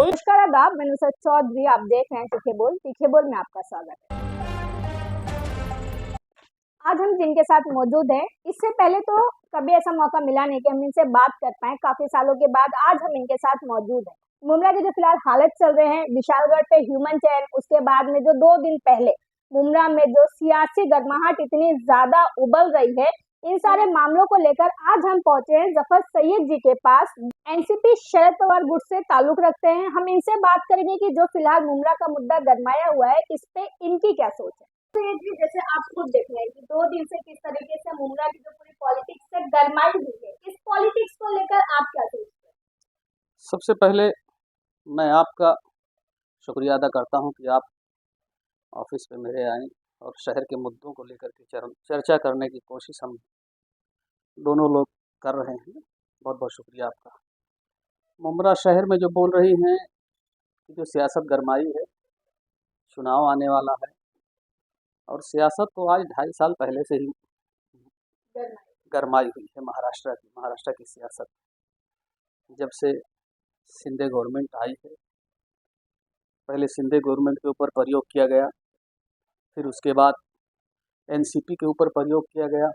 नमस्कार आदाब, मैं नुसरत चौधरी, आप देख रहे हैं तीखे बोल में आपका स्वागत है। आज हम जिनके साथ मौजूद हैं, इससे पहले तो कभी ऐसा मौका मिला नहीं कि हम इनसे बात कर पाए। काफी सालों के बाद आज हम इनके साथ मौजूद हैं। मुमरा के जो फिलहाल हालत चल रहे हैं, विशालगढ़ पे ह्यूमन चैन, उसके बाद में जो 2 दिन पहले मुमरा में जो सियासी गर्माहट इतनी ज्यादा उबल रही है, इन सारे मामलों को लेकर आज हम पहुंचे हैं जफर सैयद जी के पास। एनसीपी शरद पवार गुट से ताल्लुक रखते हैं। हम इनसे बात करेंगे कि जो फिलहाल मुमरा का मुद्दा गरमाया हुआ है, इस पे इनकी क्या सोच है। सैयद जी, जैसे आप खुद देख रहे हैं कि 2 दिन से किस तरीके से मुमरा की जो पूरी पॉलिटिक्स से गरमाई हुई है, इस पॉलिटिक्स को लेकर आप क्या सोचते हैं? सबसे पहले मैं आपका शुक्रिया अदा करता हूं कि आप ऑफिस पे मेरे आए और शहर के मुद्दों को लेकर के चर्चा करने की कोशिश हम दोनों लोग कर रहे हैं। बहुत बहुत शुक्रिया आपका। मुमरा शहर में जो बोल रही हैं कि जो सियासत गरमाई है, चुनाव आने वाला है, और सियासत तो आज 2.5 साल पहले से ही गरमाई हुई है। महाराष्ट्र की सियासत जब से शिंदे गवर्नमेंट आई है, पहले शिंदे गवर्नमेंट के ऊपर प्रयोग किया गया, फिर उसके बाद एनसीपी के ऊपर प्रयोग किया गया,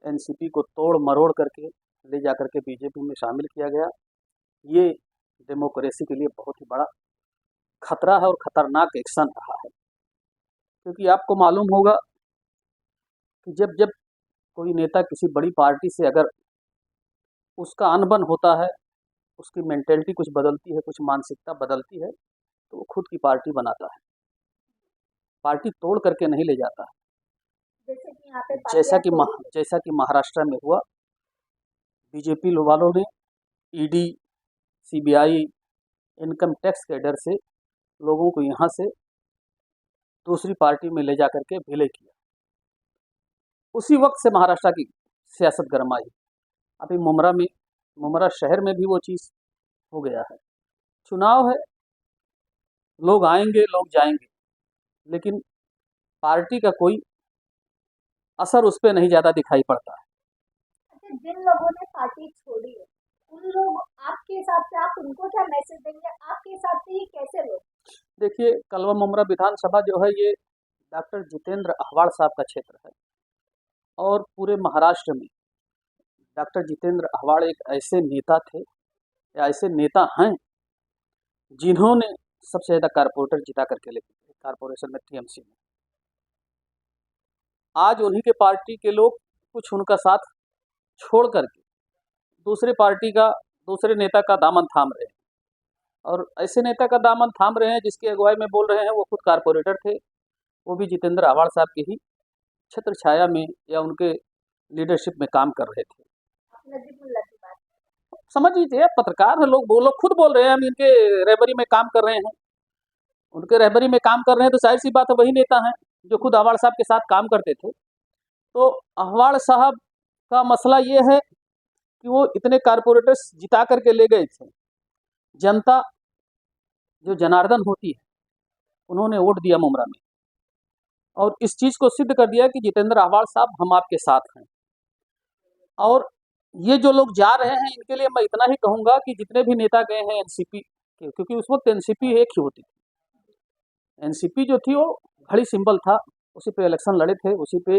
एनसीपी को तोड़ मरोड़ करके ले जा करके बीजेपी में शामिल किया गया। ये डेमोक्रेसी के लिए बहुत ही बड़ा खतरा है और खतरनाक एक्शन रहा है, क्योंकि आपको मालूम होगा कि जब कोई नेता किसी बड़ी पार्टी से अगर उसका अनबन होता है, उसकी मेंटेलिटी कुछ बदलती है, कुछ मानसिकता बदलती है, तो वो खुद की पार्टी बनाता है, पार्टी तोड़ करके नहीं ले जाता है। जैसा कि महाराष्ट्र में हुआ, बीजेपी वालों ने ईडी, सीबीआई, इनकम टैक्स के डर से लोगों को यहाँ से दूसरी पार्टी में ले जा करके विलय किया। उसी वक्त से महाराष्ट्र की सियासत गरमाई। अभी मुमरा शहर में भी वो चीज़ हो गया है। चुनाव है, लोग आएंगे, लोग जाएंगे, लेकिन पार्टी का कोई असर उस पर नहीं ज़्यादा दिखाई पड़ता है। अच्छा, जिन लोगों ने पार्टी छोड़ी है, उन लोग आपके हिसाब से आप उनको क्या मैसेज देंगे? आपके हिसाब से ये कैसे लोग? देखिए, कलवा मुमरा विधानसभा जो है, ये डॉक्टर जितेंद्र अहवाड़ साहब का क्षेत्र है, और पूरे महाराष्ट्र में डॉक्टर जितेंद्र अहवाड़ एक ऐसे नेता थे या ऐसे नेता हैं जिन्होंने सबसे ज़्यादा कारपोरेटर जिता करके लेके कारपोरेशन में टीएमसी में। आज उन्हीं के पार्टी के लोग कुछ उनका साथ छोड़ करके दूसरे नेता का दामन थाम रहे हैं, और ऐसे नेता का दामन थाम रहे हैं जिसकी अगुवाई में बोल रहे हैं, वो खुद कारपोरेटर थे, वो भी जितेंद्र अहवाड़ साहब की ही छत्र छाया में या उनके लीडरशिप में काम कर रहे थे। समझ लीजिए, पत्रकार है, लोग खुद बोल रहे हैं हम इनके रहबरी में काम कर रहे हैं। उनके रहबरी में काम कर रहे हैं तो जाहिर सी बात है वही नेता हैं जो खुद अहवाड़ साहब के साथ काम करते थे। तो अहवाड़ साहब का मसला ये है कि वो इतने कारपोरेटर्स जिता करके ले गए थे, जनता जो जनार्दन होती है उन्होंने वोट दिया मुमरा में, और इस चीज़ को सिद्ध कर दिया कि जितेंद्र अहवाड़ साहब हम आपके साथ हैं। और ये जो लोग जा रहे हैं, इनके लिए मैं इतना ही कहूँगा कि जितने भी नेता गए हैं एनसीपी क्योंकि उस वक्त एनसीपी एक ही होती थी। एनसीपी जो थी वो घड़ी सिंबल था, उसी पे इलेक्शन लड़े थे, उसी पे।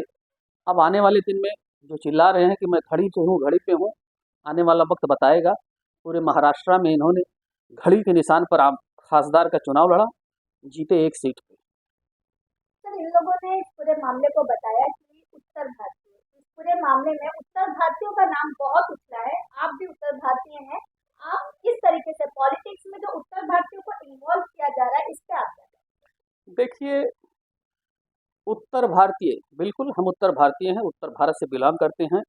अब आने वाले दिन में जो चिल्ला रहे हैं कि मैं घड़ी पे हूँ, घड़ी पे हूँ, आने वाला वक्त बताएगा। पूरे महाराष्ट्र में इन्होंने घड़ी के निशान पर आप खासदार का चुनाव लड़ा, जीते एक सीट पे। सर, इन लोगों ने इस पूरे मामले को बताया कि उत्तर भारतीय, इस पूरे मामले में उत्तर भारतीयों का नाम बहुत उछला है, आप भी उत्तर भारतीय हैं। आप किस तरीके से पॉलिटिक्स में जो उत्तर भारतीयों को इन्वॉल्व किया जा रहा है, इस पे आप क्या कहें? देखिए, उत्तर भारतीय, बिल्कुल हम उत्तर भारतीय हैं, उत्तर भारत से बिलोंग करते हैं।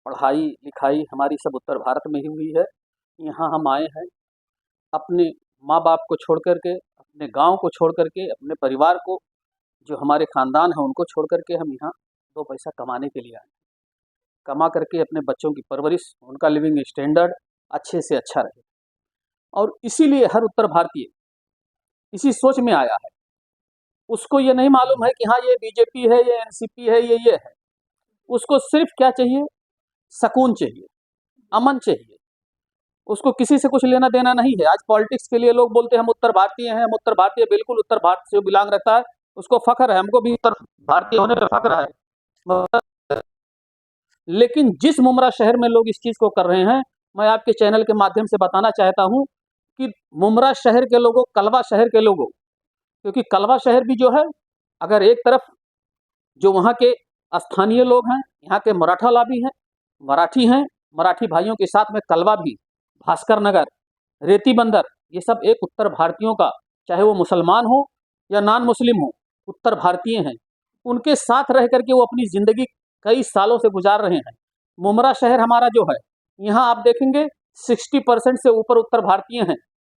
पढ़ाई लिखाई हमारी सब उत्तर भारत में ही हुई है। यहाँ हम आए हैं अपने माँ बाप को छोड़ कर के, अपने गांव को छोड़ कर के, अपने परिवार को, जो हमारे ख़ानदान है उनको छोड़ कर के हम यहाँ 2 पैसा कमाने के लिए आए। कमा करके अपने बच्चों की परवरिश, उनका लिविंग स्टैंडर्ड अच्छे से अच्छा रहे। और इसीलिए हर उत्तर भारतीय इसी सोच में आया है। उसको ये नहीं मालूम है कि हाँ ये बीजेपी है, ये एनसीपी है, ये है। उसको सिर्फ क्या चाहिए? सुकून चाहिए, अमन चाहिए। उसको किसी से कुछ लेना देना नहीं है। आज पॉलिटिक्स के लिए लोग बोलते हैं हम उत्तर भारतीय हैं, हम उत्तर भारतीय, बिल्कुल उत्तर भारत से बिलोंग रहता है, उसको फ़ख्र है, हमको भी उत्तर भारतीय होने पे फ़ख्र है। लेकिन जिस मुमरा शहर में लोग इस चीज़ को कर रहे हैं, मैं आपके चैनल के माध्यम से बताना चाहता हूँ कि मुमरा शहर के लोगों, कलवा शहर के लोगों, क्योंकि कलवा शहर भी जो है, अगर एक तरफ जो वहाँ के स्थानीय लोग हैं, यहाँ के मराठा लाभी हैं, मराठी हैं, मराठी भाइयों के साथ में कलवा भी, भास्कर नगर, रेती बंदर, ये सब एक उत्तर भारतीयों का, चाहे वो मुसलमान हो या नॉन मुस्लिम हो, उत्तर भारतीय हैं। उनके साथ रह करके वो अपनी ज़िंदगी कई सालों से गुजार रहे हैं। मुमरा शहर हमारा जो है, यहाँ आप देखेंगे 60% से ऊपर उत्तर भारतीय हैं,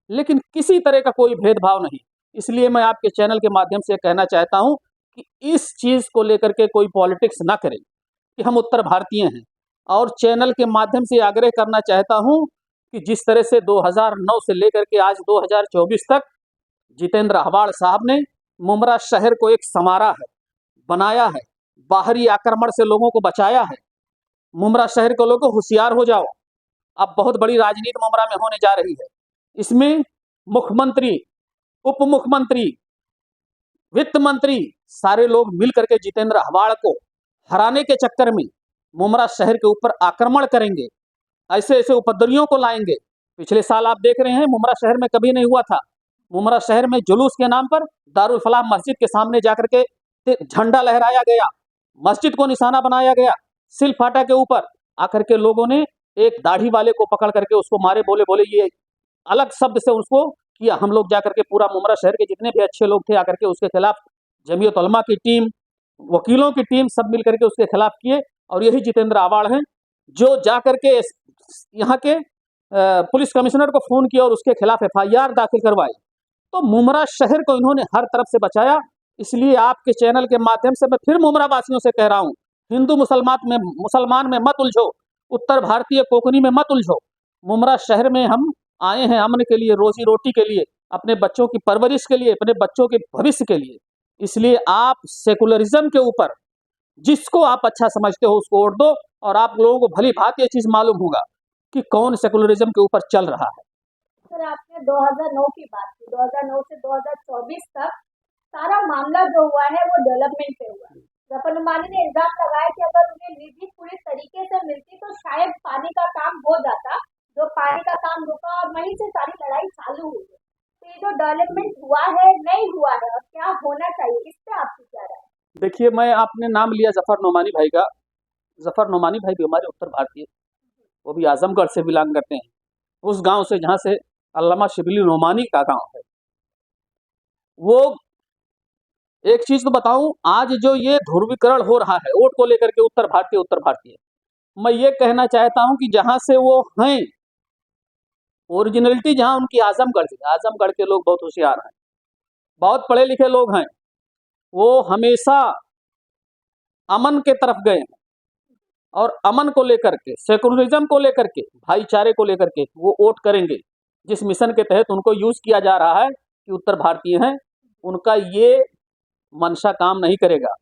लेकिन किसी तरह का कोई भेदभाव नहीं। इसलिए मैं आपके चैनल के माध्यम से कहना चाहता हूँ कि इस चीज़ को लेकर के कोई पॉलिटिक्स ना करें कि हम उत्तर भारतीय हैं। और चैनल के माध्यम से आग्रह करना चाहता हूँ कि जिस तरह से 2009 से लेकर के आज 2024 तक जितेंद्र अहवाड़ साहब ने मुमरा शहर को एक संवारा है, बनाया है, बाहरी आक्रमण से लोगों को बचाया है। मुमरा शहर के लोगों होशियार हो जाओ, अब बहुत बड़ी राजनीति मुमरा में होने जा रही है। इसमें मुख्यमंत्री, उप मुख्यमंत्री, वित्त मंत्री, सारे लोग मिल करके जितेंद्र अहवाड़ को हराने के चक्कर में मुमरा शहर के ऊपर आक्रमण करेंगे, ऐसे ऐसे उपद्रवियों को लाएंगे। पिछले साल आप देख रहे हैं मुमरा शहर में कभी नहीं हुआ था। मुमरा शहर में जुलूस के नाम पर दारुल फलाह मस्जिद के सामने जाकर के झंडा लहराया गया, मस्जिद को निशाना बनाया गया, सिल फाटा के ऊपर आकर के लोगों ने एक दाढ़ी वाले को पकड़ करके उसको मारे, बोले बोले ये अलग शब्द से उसको किया। हम लोग जाकर के पूरा मुमरा शहर के जितने भी अच्छे लोग थे आकर के उसके खिलाफ, जमीयत उलमा की टीम, वकीलों की टीम, सब मिल करके उसके खिलाफ किए। और यही जितेंद्र अहवाड़ हैं जो जाकर के यहाँ के पुलिस कमिश्नर को फ़ोन किया और उसके खिलाफ FIR दाखिल करवाई। तो मुमरा शहर को इन्होंने हर तरफ से बचाया। इसलिए आपके चैनल के माध्यम से मैं फिर मुमरा वासियों से कह रहा हूँ, हिंदू मुसलमान में मत उलझो, उत्तर भारतीय कोकनी में मत उलझो। मुमरा शहर में हम आए हैं अमन के लिए, रोजी रोटी के लिए, अपने बच्चों की परवरिश के लिए, अपने बच्चों के भविष्य के लिए। इसलिए आप सेकुलरिज्म के ऊपर जिसको आप अच्छा समझते हो उसको वोट दो, और आप लोगों को भली भांति ये चीज़ मालूम होगा कि कौन सेकुलरिज्म के ऊपर चल रहा है। सर, आपने 2009 की बात की, 2009 से 2024 तक सारा मामला जो हुआ है वो डेवलपमेंट पे हुआ। जफर नुमानी ने इल्जाम लगाया कि अगर उन्हें निधि पूरी तरीके से मिलती तो शायद पानी का काम हो जाता, जो पानी का काम रुका और वहीं से सारी लड़ाई चालू हुई है। तो ये जो डेवलपमेंट हुआ है, नहीं हुआ है, और क्या होना चाहिए, इस पे आपकी क्या राय है? देखिए, मैं आपने नाम लिया जफर नोमानी भाई का। जफर नोमानी भाई भी हमारे उत्तर भारतीय, वो भी आजमगढ़ से बिलोंग करते हैं, उस गांव से जहां से अल्लामा शिबली नोमानी का गांव है। वो एक चीज तो बताऊं, आज जो ये ध्रुवीकरण हो रहा है वोट को लेकर के उत्तर भारतीय, मैं ये कहना चाहता हूं कि जहां से वो हैं, ओरिजिनलिटी जहां उनकी आजमगढ़ से, आजमगढ़ के लोग बहुत होशियार हैं, बहुत पढ़े लिखे लोग हैं, वो हमेशा अमन के तरफ गए हैं। और अमन को लेकर के, सेकुलरिज्म को लेकर के, भाईचारे को लेकर के वो वोट करेंगे। जिस मिशन के तहत उनको यूज किया जा रहा है कि उत्तर भारतीय हैं, उनका ये मंशा काम नहीं करेगा।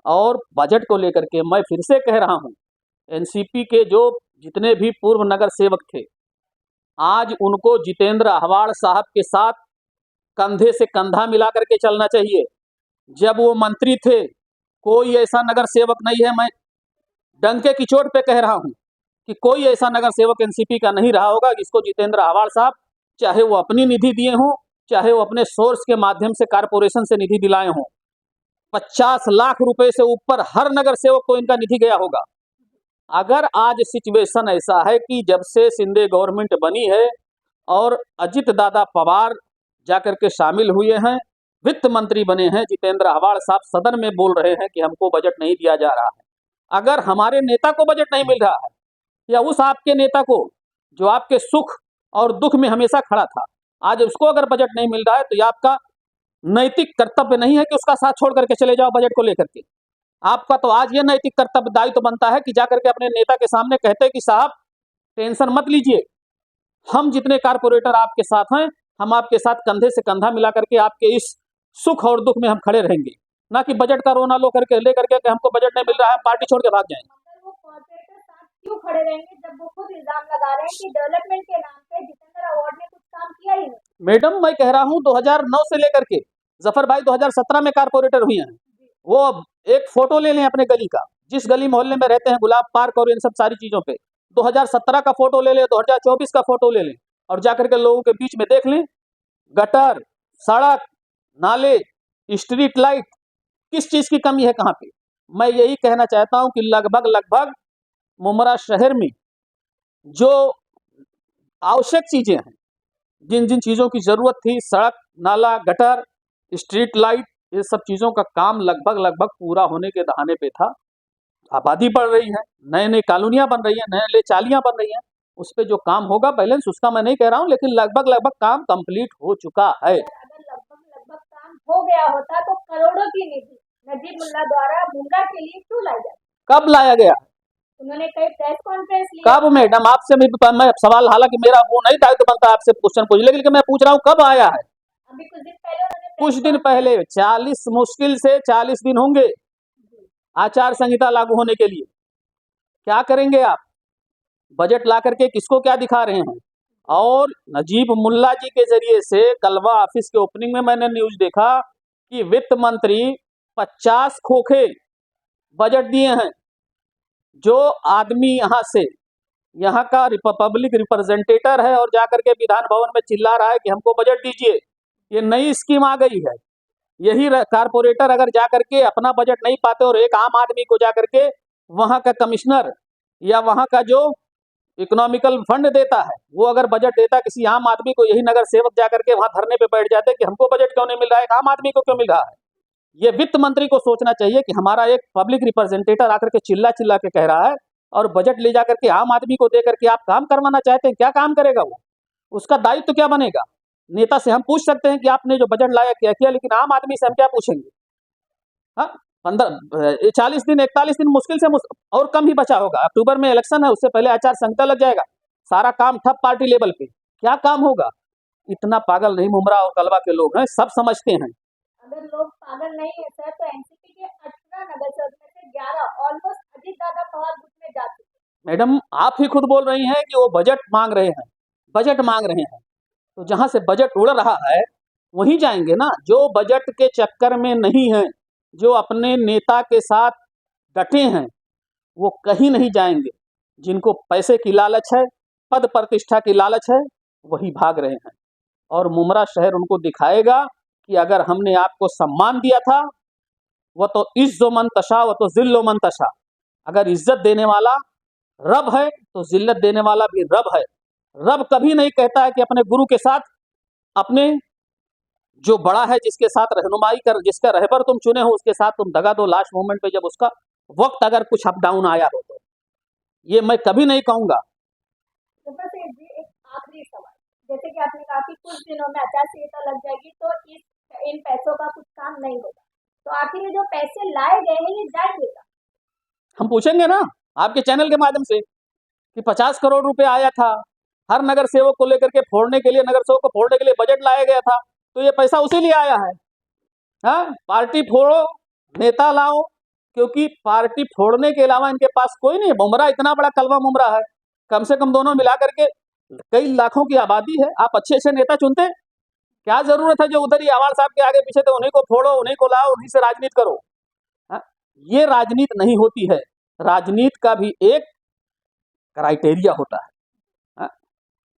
और बजट को लेकर के मैं फिर से कह रहा हूं, एनसीपी के जो जितने भी पूर्व नगर सेवक थे, आज उनको जितेंद्र अहवाड़ साहब के साथ कंधे से कंधा मिला करके चलना चाहिए। जब वो मंत्री थे, कोई ऐसा नगर सेवक नहीं है, मैं डंके की चोट पे कह रहा हूं कि कोई ऐसा नगर सेवक एनसीपी का नहीं रहा होगा जिसको जितेंद्र अहवाड़ साहब, चाहे वो अपनी निधि दिए हों, चाहे वो अपने सोर्स के माध्यम से कारपोरेशन से निधि दिलाए हों, 50 लाख रुपए से ऊपर हर नगर सेवक को इनका निधि गया होगा। अगर आज सिचुएशन ऐसा है कि जब से शिंदे गवर्नमेंट बनी है और अजित दादा पवार जाकर के शामिल हुए हैं, वित्त मंत्री बने हैं, जितेंद्र अहवाड़ साहब सदन में बोल रहे हैं कि हमको बजट नहीं दिया जा रहा है। अगर हमारे नेता को बजट नहीं मिल रहा है, या उस आपके नेता को जो आपके सुख और दुख में हमेशा खड़ा था, आज उसको अगर बजट नहीं मिल रहा है, तो ये आपका नैतिक कर्तव्य नहीं है कि उसका साथ छोड़ करके चले जाओ बजट को लेकर के। आपका तो आज ये नैतिक कर्तव्य दायित्व बनता है कि जाकर के अपने नेता के सामने कहते कि साहब टेंशन मत लीजिए, हम जितने कारपोरेटर आपके साथ हैं, हम आपके साथ कंधे से कंधा मिला करके आपके इस सुख और दुख में हम खड़े रहेंगे, ना कि बजट का रोना लो करके लेकर के हमको बजट नहीं मिल रहा है, पार्टी छोड़ के भाग जाएंगे। वो कॉर्पोरेटर साथ क्यों खड़े रहेंगे जब वो खुद इल्जाम लगा रहे हैं कि डेवलपमेंट के नाम पे जितेंद्र अवार्ड ने कुछ काम किया ही नहीं। मैडम मैं कह रहा हूं 2009 से लेकर के जफर भाई 2017 में कारपोरेटर हुए हैं। वो एक फोटो ले लें अपने गली का, जिस गली मोहल्ले में रहते हैं, गुलाब पार्क और इन सब सारी चीजों पे 2017 का फोटो ले लें, 2024 का फोटो ले लें और जाकर के लोगों के बीच में देख लें, गटर, सड़क, नाले, स्ट्रीट लाइट, किस चीज की कमी है कहाँ पे। मैं यही कहना चाहता हूं कि लगभग मुमरा शहर में जो आवश्यक चीजें हैं, जिन जिन चीजों की जरूरत थी, सड़क, नाला, गटर, स्ट्रीट लाइट, ये सब चीजों का काम लगभग पूरा होने के दहाने पे था। आबादी बढ़ रही है, नए नए कॉलोनियां बन रही हैं, नए नए चालियां बन रही हैं, उस पर जो काम होगा बैलेंस उसका मैं नहीं कह रहा हूं, लेकिन लगभग काम कंप्लीट हो चुका है। अगर लगभग काम हो गया होता तो करोड़ों की निधि नजीब मुल्ला द्वारा मुमरा के लिए क्यों लाई जाती? कब लाया गया? उन्होंने कई प्रेस कॉन्फ्रेंस लिया। कब मैडम? आपसे मैं सवाल, हालांकि मेरा वो नहीं दायित्व बनता आपसे क्वेश्चन पूछ, लेकिन मैं पूछ रहा हूँ कब आया है? अभी कुछ दिन पहले उन्होंने कुछ दिन पहले, 40 मुश्किल से 40 दिन होंगे आचार संहिता लागू होने के लिए। क्या करेंगे आप? बजट ला करके किसको क्या दिखा रहे हैं? और नजीब मुल्ला जी के जरिए से कलवा ऑफिस के ओपनिंग में मैंने न्यूज देखा कि वित्त मंत्री 50 खोखे बजट दिए हैं। जो आदमी यहाँ का पब्लिक रिप्रेजेंटेटर है और जाकर के विधान भवन में चिल्ला रहा है कि हमको बजट दीजिए, ये नई स्कीम आ गई है। यही कारपोरेटर अगर जाकर के अपना बजट नहीं पाते और एक आम आदमी को जाकर के वहां का कमिश्नर या वहां का जो इकोनॉमिकल फंड देता है, वो अगर बजट देता किसी आम आदमी को, यही नगर सेवक जाकर के वहां धरने पे बैठ जाते कि हमको बजट क्यों नहीं मिल रहा है, आम आदमी को क्यों मिल रहा है। ये वित्त मंत्री को सोचना चाहिए कि हमारा एक पब्लिक रिप्रेजेंटेटिव आकर के चिल्ला के कह रहा है और बजट ले जाकर के आम आदमी को दे करके आप काम करवाना चाहते हैं, क्या काम करेगा वो? उसका दायित्व क्या बनेगा? नेता से हम पूछ सकते हैं कि आपने जो बजट लाया क्या किया, लेकिन आम आदमी से हम क्या पूछेंगे? हाँ, 40 दिन 41 दिन मुश्किल से और कम ही बचा होगा। अक्टूबर में इलेक्शन है, उससे पहले आचार संहिता लग जाएगा, सारा काम ठप पार्टी लेवल पे, क्या काम होगा? इतना पागल नहीं मुमरा और कलवा के लोग हैं, सब समझते हैं। अगर लोग पागल नहीं है सर, तो एनसीपी के 18 नगर सेवक में से 11 ऑलमोस्ट अजीत दादा पवार गुट में जा चुके। मैडम आप ही खुद बोल रही हैं कि वो बजट मांग रहे हैं, बजट मांग रहे हैं, तो जहां से बजट उड़ रहा है वहीं जाएंगे ना। जो बजट के चक्कर में नहीं है, जो अपने नेता के साथ डटे हैं, वो कहीं नहीं जाएंगे। जिनको पैसे की लालच है, पद प्रतिष्ठा की लालच है, वही भाग रहे हैं। और मुमरा शहर उनको दिखाएगा कि अगर हमने आपको सम्मान दिया था, वह तो इज्जो मन तशा, वह तो जिल्लो मन तशा। अगर इज्जत देने वाला रब है तो जिल्लत देने वाला भी रब है। रब कभी नहीं कहता है कि अपने गुरु के साथ, अपने जो बड़ा है जिसके साथ रहनुमाई कर, जिसका रहबर तुम चुने हो, उसके साथ तुम दगा दो लास्ट मोमेंट पे, जब उसका वक्त अगर कुछ अप डाउन आया हो तो। ये मैं कभी नहीं कहूंगा। एक आखिरी सवाल, जैसे कि आपने कहा कि कुछ दिनों में आचार संहिता लग जाएगी तो इन पैसों का कुछ काम नहीं होगा, तो आखिर जो पैसे लाए गए हैं ये जाएंगे? हम पूछेंगे ना आपके चैनल के माध्यम से कि 50 करोड़ रुपए आया था हर नगर सेवक को लेकर के फोड़ने के लिए, नगर सेवक को फोड़ने के लिए बजट लाया गया था, तो ये पैसा उसी लिए आया है। हाँ, पार्टी फोड़ो, नेता लाओ, क्योंकि पार्टी फोड़ने के अलावा इनके पास कोई नहीं है। मुमरा इतना बड़ा कलवा मुमरा है, कम से कम दोनों मिला करके कई लाखों की आबादी है, आप अच्छे अच्छे नेता चुनते, क्या जरूरत है जो उधर ही आवाज साहब के आगे पीछे थे उन्हीं को फोड़ो, उन्हीं को लाओ, उन्हीं से राजनीति करो। हा? ये राजनीति नहीं होती है, राजनीति का भी एक क्राइटेरिया होता है।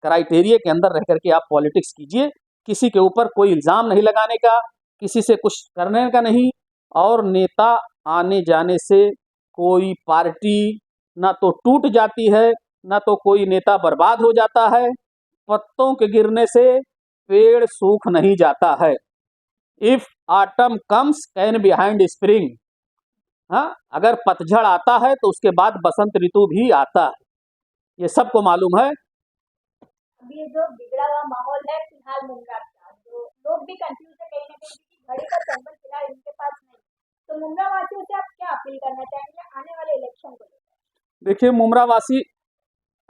क्राइटेरिया के अंदर रह करके आप पॉलिटिक्स कीजिए, किसी के ऊपर कोई इल्जाम नहीं लगाने का, किसी से कुछ करने का नहीं। और नेता आने जाने से कोई पार्टी ना तो टूट जाती है, ना तो कोई नेता बर्बाद हो जाता है। पत्तों के गिरने से पेड़ सूख नहीं जाता है। If autumn comes can behind spring, हाँ, अगर पतझड़ आता है तो उसके बाद बसंत ऋतु भी आता है, ये सबको मालूम है। अभी ये जो बिगड़ा हुआ माहौल है फिलहाल मुमरा का, जो लोग भी कंफ्यूज है कहीं ना कहीं कि घड़ी का सैंपल फिलहाल इनके पास नहीं, तो मुमरा वासियों से आप क्या अपील करना चाहेंगे आने वाले इलेक्शन को लेकर? देखिए, मुमरा वासी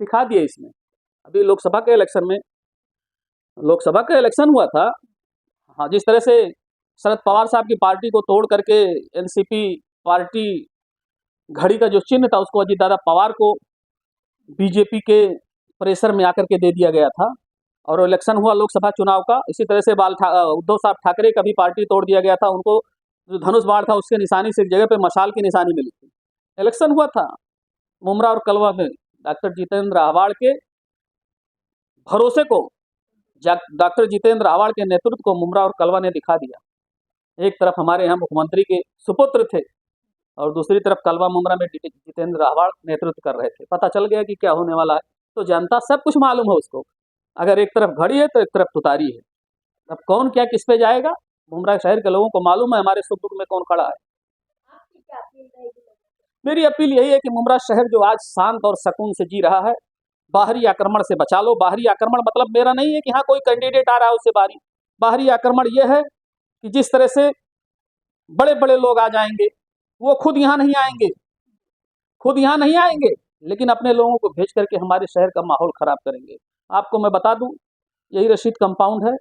दिखा दिए इसमें। अभी लोकसभा का इलेक्शन हुआ था, हाँ, जिस तरह से शरद पवार साहब की पार्टी को तोड़ करके एनसीपी पार्टी घड़ी का जो चिन्ह था उसको अजीत दादा पवार को बीजेपी के प्रेशर में आकर के दे दिया गया था, और इलेक्शन हुआ लोकसभा चुनाव का। इसी तरह से उद्धव साहब ठाकरे का भी पार्टी तोड़ दिया गया था, उनको जो धनुष बाण था उसके निशानी से एक जगह पे मशाल की निशानी मिली थी। इलेक्शन हुआ था मुमरा और कलवा में, डॉक्टर जितेंद्र आह्वाड़ के भरोसे को, डॉक्टर जितेंद्र आह्वाड़ के नेतृत्व को मुमरा और कलवा ने दिखा दिया। एक तरफ हमारे यहाँ मुख्यमंत्री के सुपुत्र थे और दूसरी तरफ कलवा मुमरा में जितेंद्र आह्वाड़ नेतृत्व कर रहे थे। पता चल गया कि क्या होने वाला है, तो जनता सब कुछ मालूम है उसको। अगर एक तरफ घड़ी है तो एक तरफ तुतारी है, अब कौन क्या किस पे जाएगा मुमरा शहर के लोगों को मालूम है हमारे सुख दुख में कौन खड़ा है। आपकी क्या अपील रहेगी? मेरी अपील यही है कि मुमरा शहर जो आज शांत और सुकून से जी रहा है, बाहरी आक्रमण से बचा लो। बाहरी आक्रमण मतलब मेरा नहीं है कि हाँ कोई कैंडिडेट आ रहा है उससे बाहरी आक्रमण ये है कि जिस तरह से बड़े बड़े लोग आ जाएंगे, वो खुद यहाँ नहीं आएंगे, लेकिन अपने लोगों को भेज करके हमारे शहर का माहौल खराब करेंगे। आपको मैं बता दूं, यही रशीद कंपाउंड है,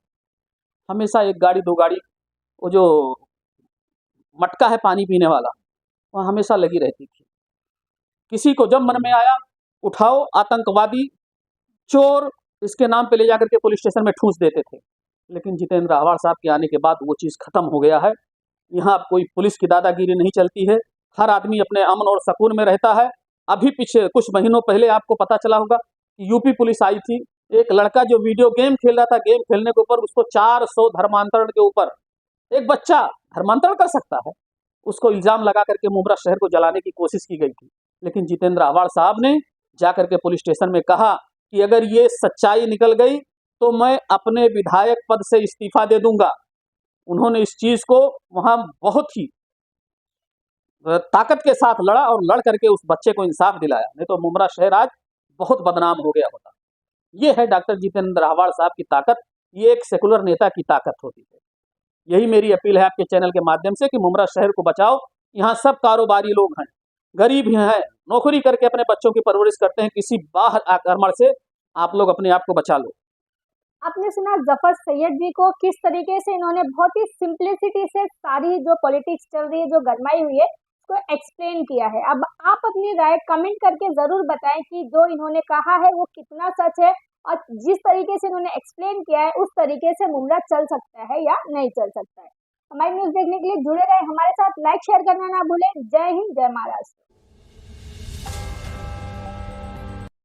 हमेशा एक गाड़ी दो गाड़ी, वो जो मटका है पानी पीने वाला, वह हमेशा लगी रहती थी। किसी को जब मन में आया उठाओ, आतंकवादी, चोर, इसके नाम पे ले जाकर के पुलिस स्टेशन में ठूस देते थे। लेकिन जितेंद्र आह्वाड़ साहब के आने के बाद वो चीज़ खत्म हो गया है। यहाँ अब कोई पुलिस की दादागिरी नहीं चलती है, हर आदमी अपने अमन और सुकून में रहता है। अभी पीछे कुछ महीनों पहले आपको पता चला होगा कि यूपी पुलिस आई थी, एक लड़का जो वीडियो गेम खेल रहा था, गेम खेलने के ऊपर उसको 400 धर्मांतरण के ऊपर, एक बच्चा धर्मांतरण कर सकता है, उसको इल्जाम लगा करके मुमरा शहर को जलाने की कोशिश की गई थी। लेकिन जितेंद्र आह्वाड़ साहब ने जाकर के पुलिस स्टेशन में कहा कि अगर ये सच्चाई निकल गई तो मैं अपने विधायक पद से इस्तीफा दे दूंगा। उन्होंने इस चीज को वहां बहुत ही ताकत के साथ लड़ा और लड़ करके उस बच्चे को इंसाफ दिलाया, नहीं तो मुमरा शहर आज बहुत बदनाम हो गया होता। ये है डॉक्टर जितेंद्र आह्वाड़ साहब की ताकत, ये एक सेकुलर नेता की ताकत होती है। यही मेरी अपील है आपके चैनल के माध्यम से कि मुमरा शहर को बचाओ। यहाँ सब कारोबारी लोग हैं, गरीब हैं, नौकरी करके अपने बच्चों की परवरिश करते हैं, किसी बाहर आक्रमण से आप लोग अपने आप को बचा लो। आपने सुना जफर सैयद जी को, किस तरीके से इन्होंने बहुत ही सिंप्लिसिटी से सारी जो पॉलिटिक्स चल रही है, जो गरमाई हुई है, उसको एक्सप्लेन किया है। अब आप अपनी राय कमेंट करके जरूर बताएं कि जो इन्होंने कहा है वो कितना सच है, और जिस तरीके से इन्होंने एक्सप्लेन किया है उस तरीके से मुमरा चल सकता है या नहीं चल सकता है। हमारी न्यूज देखने के लिए जुड़े रहे हमारे साथ, लाइक शेयर करना ना भूलें। जय हिंद, जय महाराष्ट्र।